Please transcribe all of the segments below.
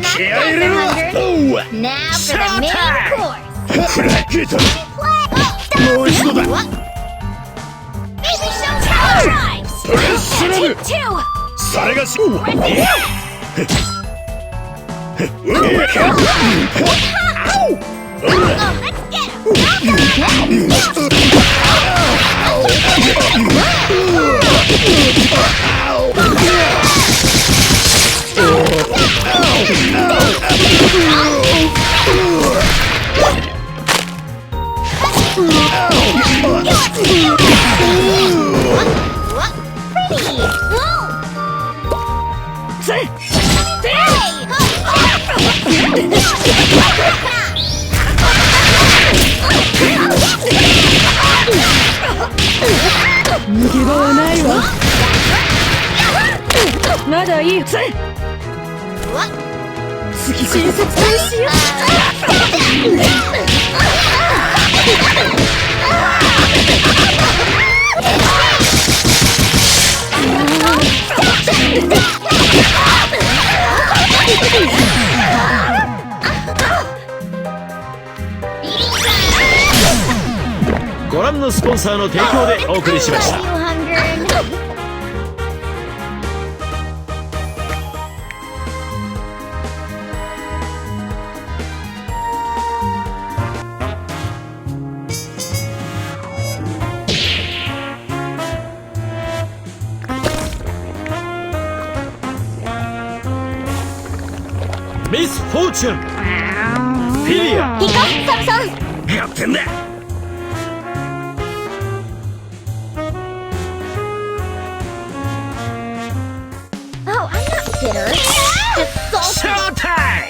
have an appetizer, 100. Now for the main course. フライゲート Play. もう一度だ What? Baby show tribes. プレッシュラム Take two. それがし Oh, let's get him. What? Pretty. Say. Hey! 逃げ場はないわ。まだいい。次こそ絶対しよご覧のスポンサーの提供でお送りしました。ミス・フォーチュン、フィリア、行こう、サムソン。やってんだ。Oh, I'm not bitter. Just salty. ショータイ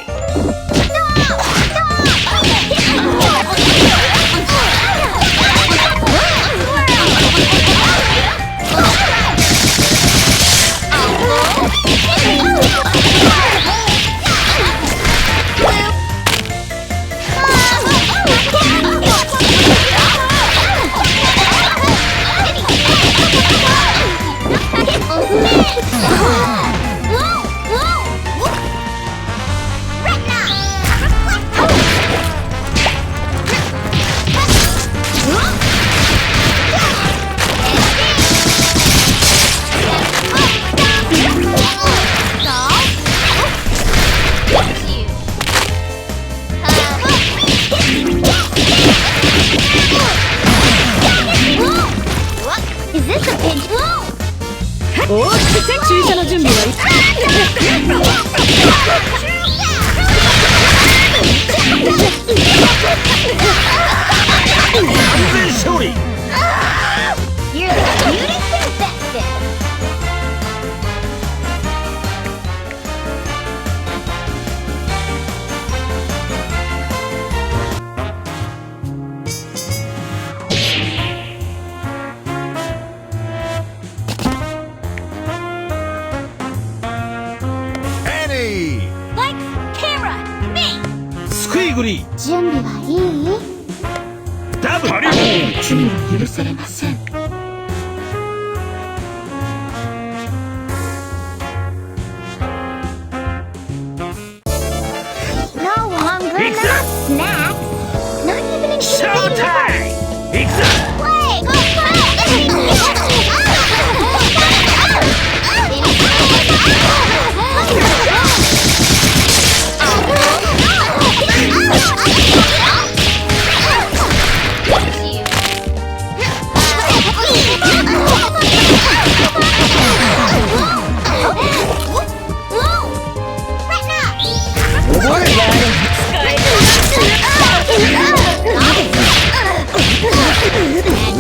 おっ注射の準備はいい。完全勝利。 You're the cutest and bestest. Lights, camera, me. スクイグリー、準備はいい？ダブル。罪は許されません。No longer not snacks. Not even in ショータイム。行くぞ。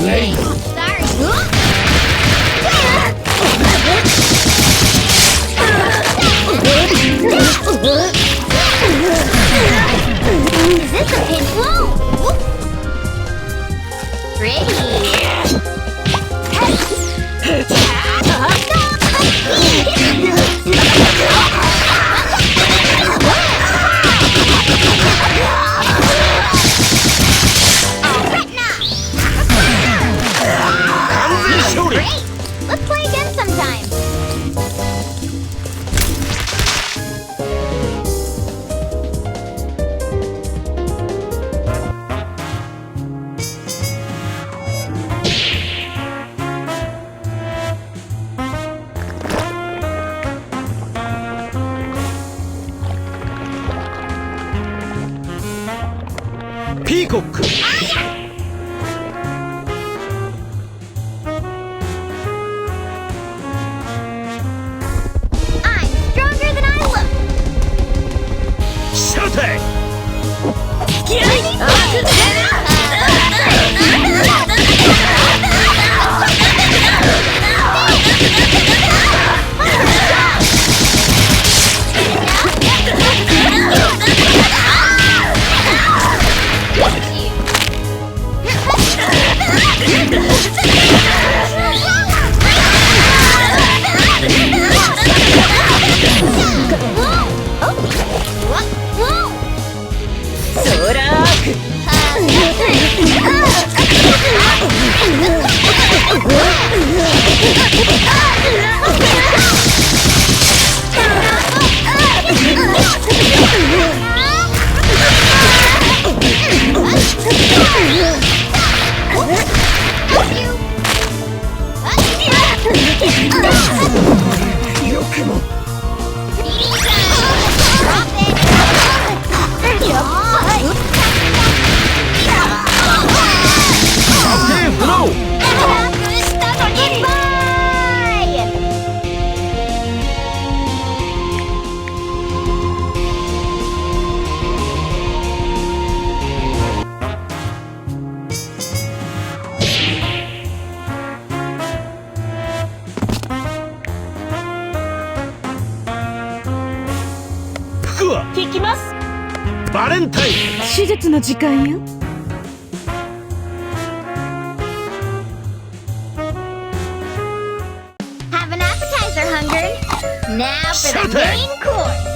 play. Go Is this a pinch? Whoa! Let's play again sometime. ピーコック I'm stronger than I look. ショータイム 服は引きます。バレンタイン手術の時間よ。Have an appetizer, hunger. Now for the Showtime. main course.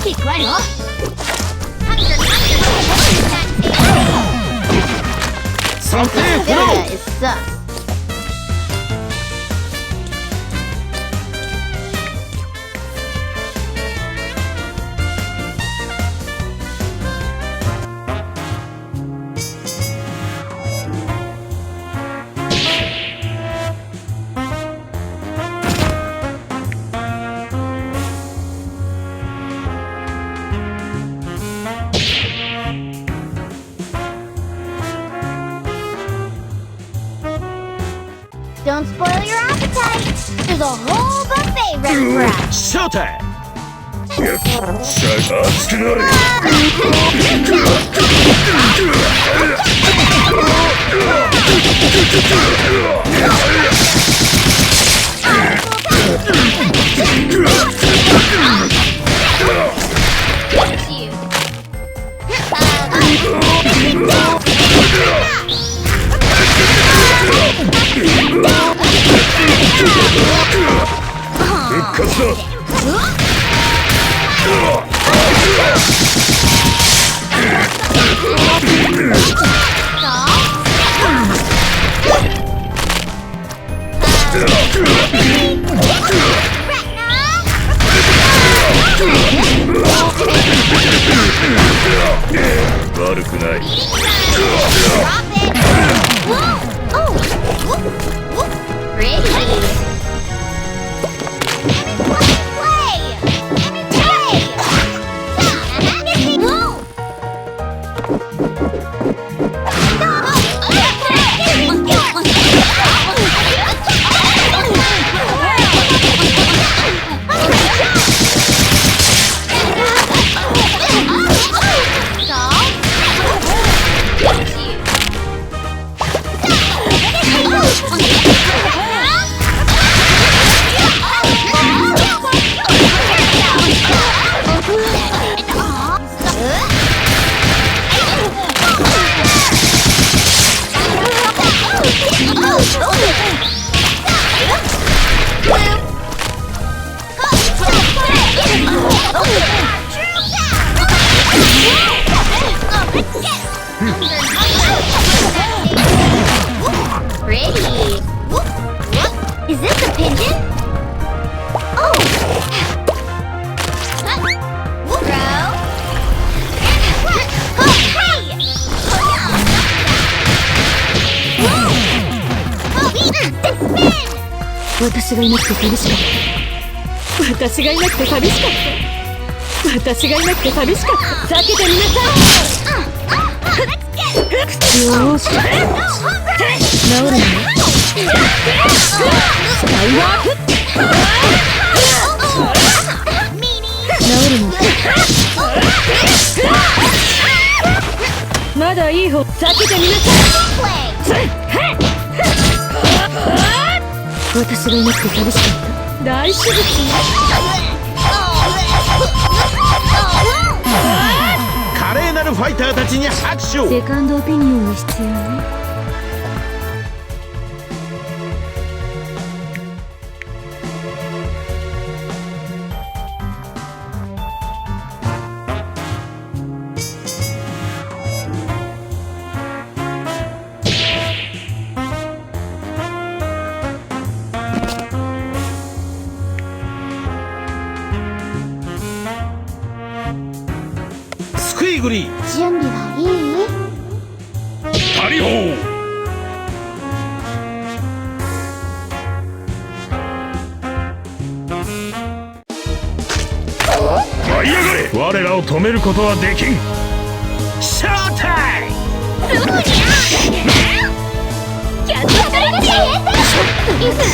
Keep right up. Something That is sus. Don't spoil your appetite. There's a whole buffet ready for us. ショータイム熱くなれ 復活だ悪くない。Is this a pigeon? Oh! Spin! 私がいなくて寂しかった。私がいなくて寂しかった。私がいなくて寂しかった。避けてみなさい。よーし。治るのね。スカイワープ。治るのね。まだいい方。避けてみなさい。私がいなくて寂しかった。大手術。華麗なるファイターたちに拍手を。セカンドオピニオンが必要ね。スクイグリー。準備はいい？パリホー。舞い上がれ。我らを止めることはできん。ショータイム。キャッチストレッチ。ムカつ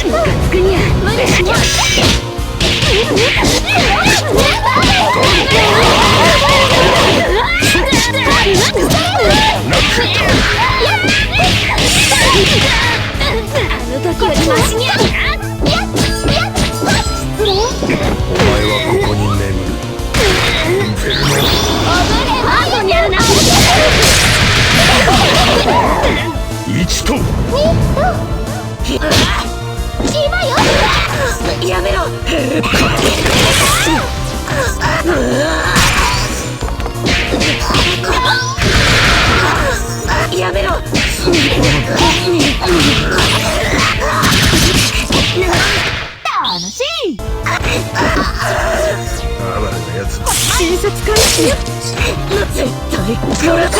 くにゃ。無理しない。あの時よりマシにゃ。お前はここに眠る。インフェルノ。ハードにゃるな。1と今よ。やめろ。やめろ。楽しい。哀れなやつ。診察開始。絶対殺す。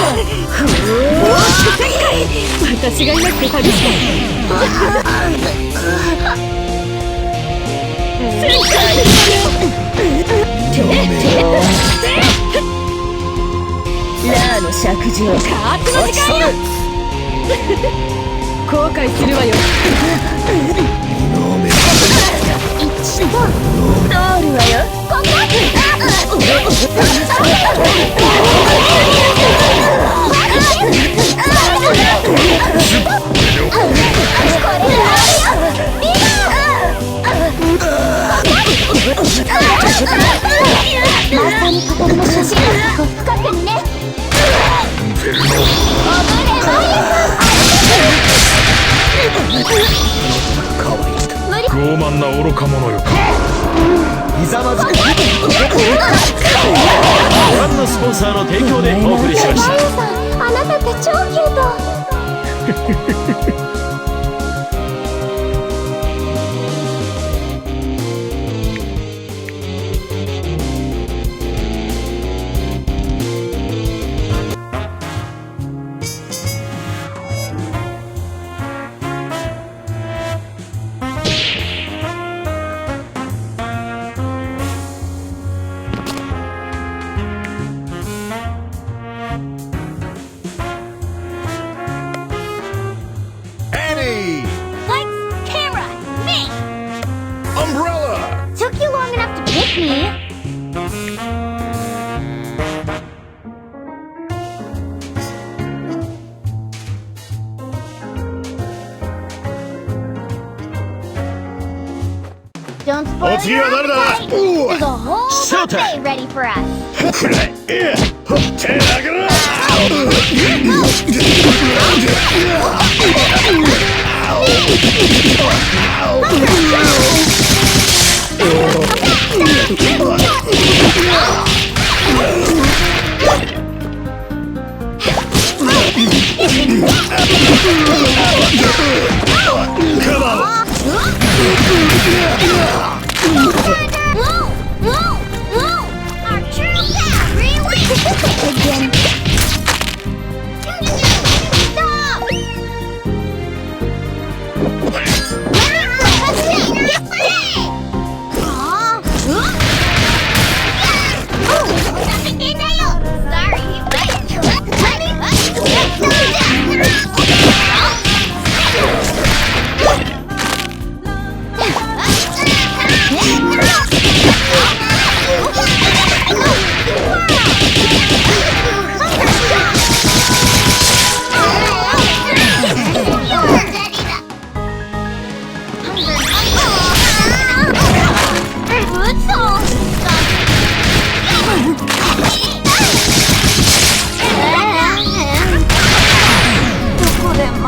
私がいなくて寂しかった。ラーの尺状。カープの時間よ。後悔するわよ。一度通るわよ。まさにカタルの写真を深くにね。インフェルノ。傲慢な愚か者よ。ひざまずく。ご覧のスポンサーの提供でお送りしました。マユさん、あなたって超キュート。umbrella. Took you long enough to pick me. Don't spoil your お次は誰だ？ appetite. There's a whole Showtime. buffet ready for us. くれいや手上げろ。Our true power really again. Stop!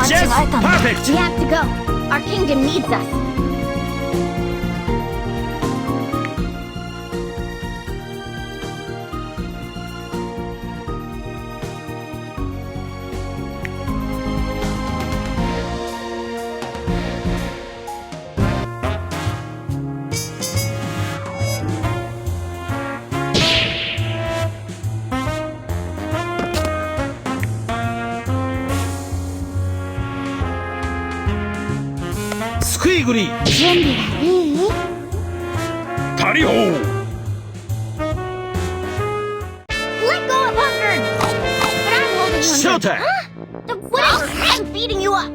Just perfect. We have to go. Our kingdom needs us. Squeegly. 準備はいい？タリホー。 Let go of Hunger! But I'm holding you. Showtime. Whatever, I'm beating you up.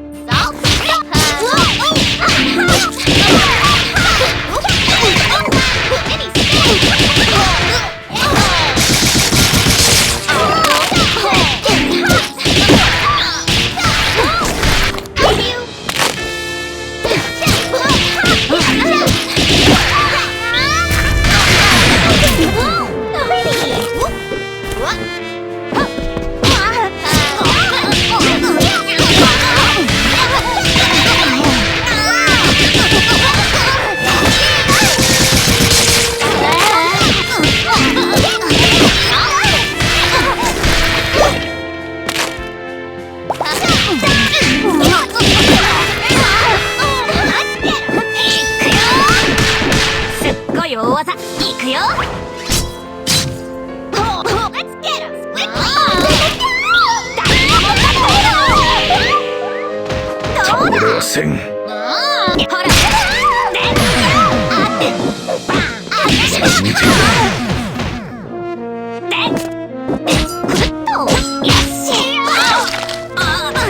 戦。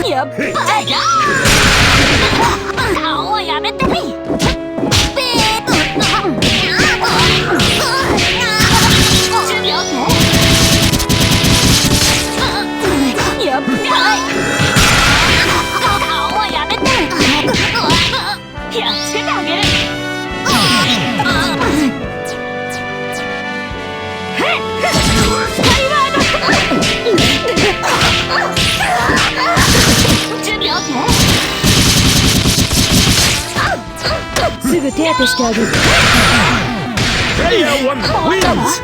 やっぱり顔はやめてみやっぱり顔はやめてやっつけてあげるすぐ手当てしてあげる。 Player 1 wins.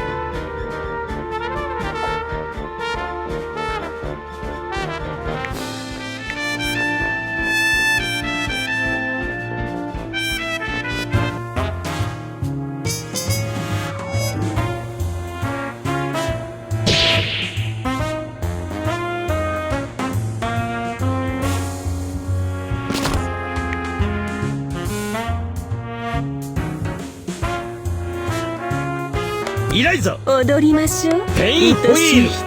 イライザ、踊りましょう。ペインホイール、ミス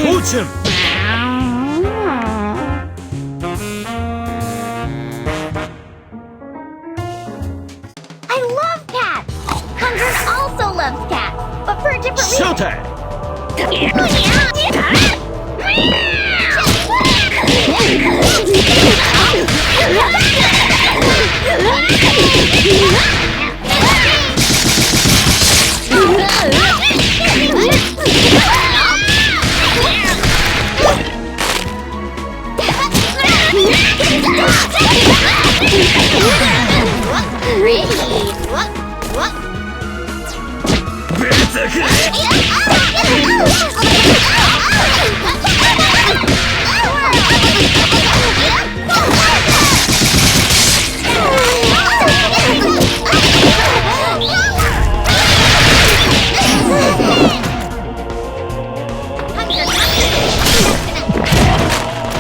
フォーチュン。I love cats. Hunger also loves cats, but for a different ショー reason.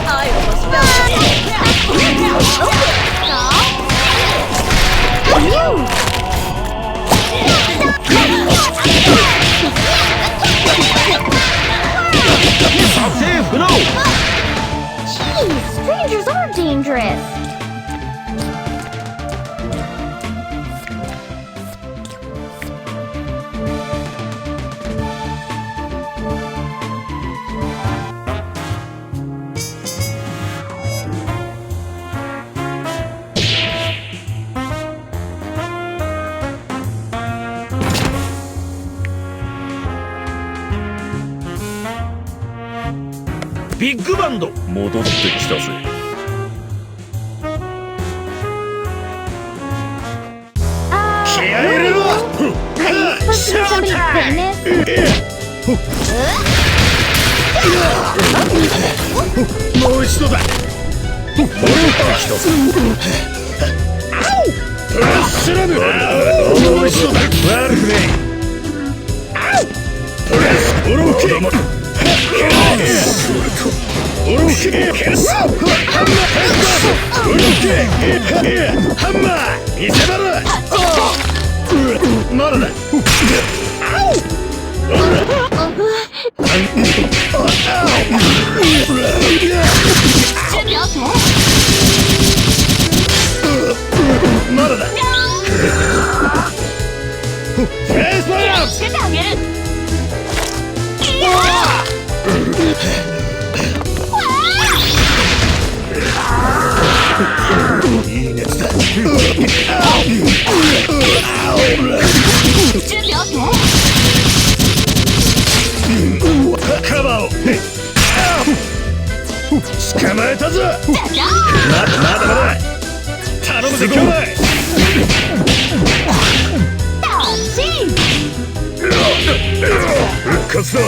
タイム セーフノー Jeez, strangers are dangerous. Big ビッグバンド戻ってきたぜ。気合い入れろ。 Supposed to be somebody famous? もう一度だ。戻ってきたぜ。プラッシュラム。もう一度だ。悪くねえ。プラスオロケ。オロケ。ハンマー。見せ場だ。まだだ。まだだ。フェイスパラン。いい熱だ。カバーを捕まえたぞ。まだ頼むぜ兄弟。復活だ。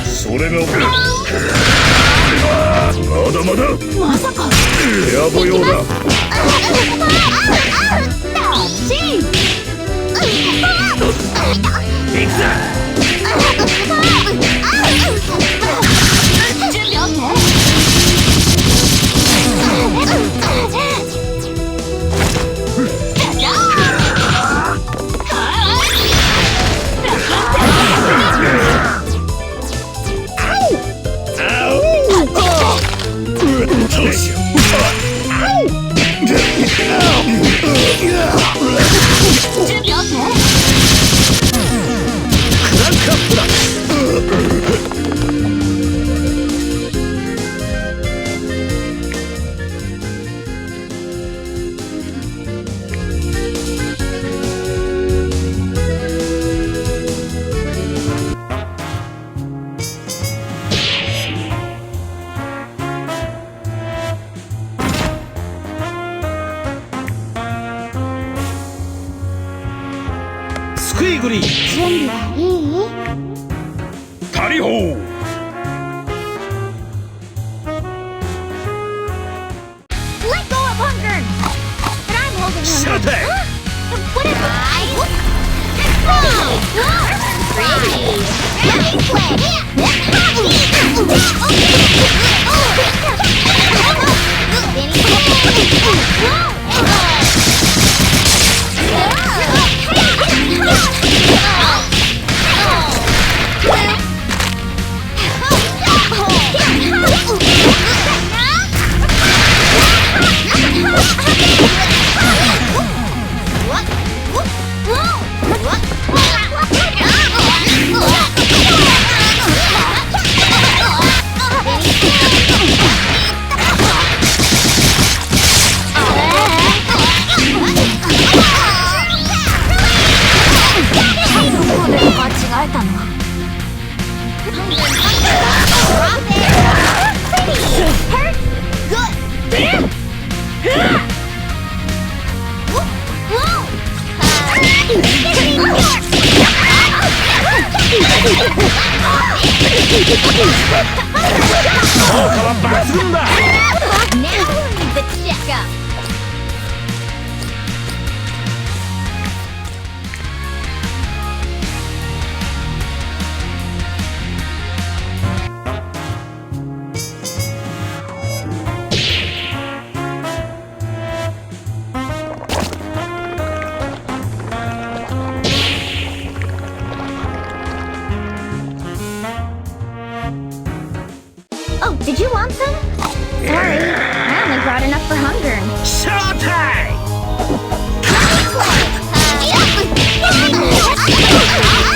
それがまだまだ野暮用だ。行くぞ。どうしよう。クランクアップだ。スクイグリー準備はいい？タリホー。Let go of Hunger! But I'm holding him. Shut it! What if I... Ready! Ready, play! 効果は抜群だ。 Now we'll need the checkup. Oh, did you want some? Sorry, I only brought enough for hunger. ショータイム。